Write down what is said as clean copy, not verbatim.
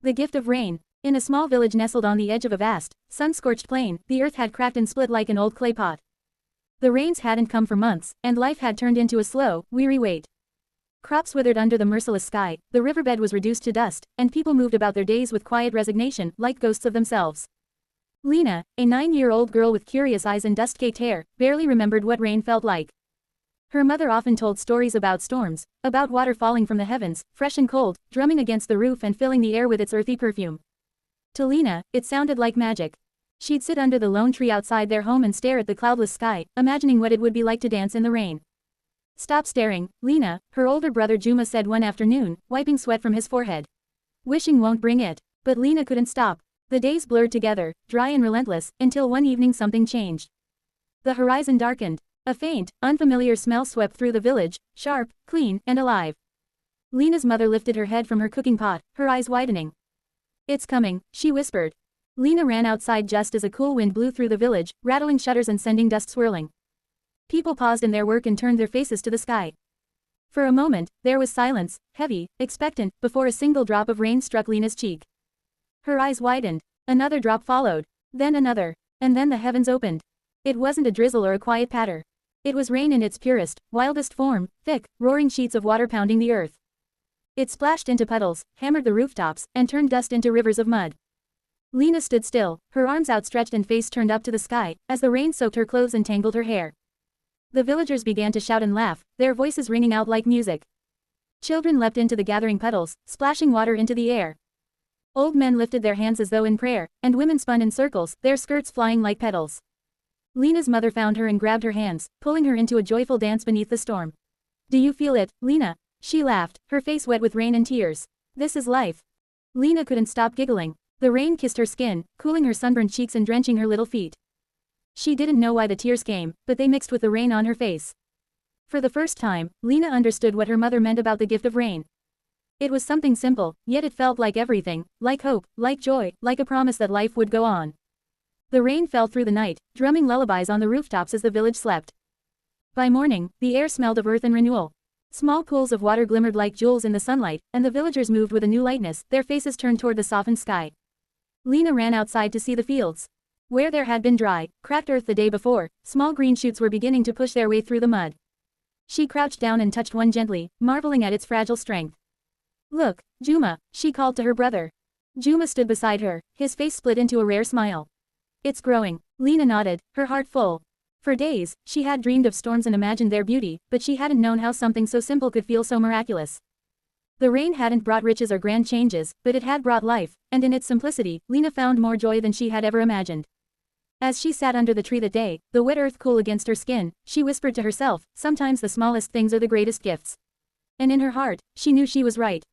The gift of rain. In a small village nestled on the edge of a vast, sun-scorched plain, the earth had cracked and split like an old clay pot. The rains hadn't come for months, and life had turned into a slow, weary wait. Crops withered under the merciless sky, the riverbed was reduced to dust, and people moved about their days with quiet resignation, like ghosts of themselves. Lena, a 9-year-old girl with curious eyes and dust-caked hair, barely remembered what rain felt like. Her mother often told stories about storms, about water falling from the heavens, fresh and cold, drumming against the roof and filling the air with its earthy perfume. To Lena, it sounded like magic. She'd sit under the lone tree outside their home and stare at the cloudless sky, imagining what it would be like to dance in the rain. "Stop staring, Lena," her older brother Juma said one afternoon, wiping sweat from his forehead. "Wishing won't bring it." But Lena couldn't stop. The days blurred together, dry and relentless, until one evening something changed. The horizon darkened. A faint, unfamiliar smell swept through the village, sharp, clean, and alive. Lena's mother lifted her head from her cooking pot, her eyes widening. "It's coming," she whispered. Lena ran outside just as a cool wind blew through the village, rattling shutters and sending dust swirling. People paused in their work and turned their faces to the sky. For a moment, there was silence, heavy, expectant, before a single drop of rain struck Lena's cheek. Her eyes widened. Another drop followed. Then another. And then the heavens opened. It wasn't a drizzle or a quiet patter. It was rain in its purest, wildest form, thick, roaring sheets of water pounding the earth. It splashed into puddles, hammered the rooftops, and turned dust into rivers of mud. Lena stood still, her arms outstretched and face turned up to the sky, as the rain soaked her clothes and tangled her hair. The villagers began to shout and laugh, their voices ringing out like music. Children leapt into the gathering puddles, splashing water into the air. Old men lifted their hands as though in prayer, and women spun in circles, their skirts flying like petals. Lena's mother found her and grabbed her hands, pulling her into a joyful dance beneath the storm. "Do you feel it, Lena?" She laughed, her face wet with rain and tears. "This is life." Lena couldn't stop giggling. The rain kissed her skin, cooling her sunburned cheeks and drenching her little feet. She didn't know why the tears came, but they mixed with the rain on her face. For the first time, Lena understood what her mother meant about the gift of rain. It was something simple, yet it felt like everything, like hope, like joy, like a promise that life would go on. The rain fell through the night, drumming lullabies on the rooftops as the village slept. By morning, the air smelled of earth and renewal. Small pools of water glimmered like jewels in the sunlight, and the villagers moved with a new lightness, their faces turned toward the softened sky. Lena ran outside to see the fields. Where there had been dry, cracked earth the day before, small green shoots were beginning to push their way through the mud. She crouched down and touched one gently, marveling at its fragile strength. "Look, Juma," she called to her brother. Juma stood beside her, his face split into a rare smile. "It's growing." Lena nodded, her heart full. For days, she had dreamed of storms and imagined their beauty, but she hadn't known how something so simple could feel so miraculous. The rain hadn't brought riches or grand changes, but it had brought life, and in its simplicity, Lena found more joy than she had ever imagined. As she sat under the tree that day, the wet earth cool against her skin, she whispered to herself, sometimes the smallest things are the greatest gifts. And in her heart, she knew she was right.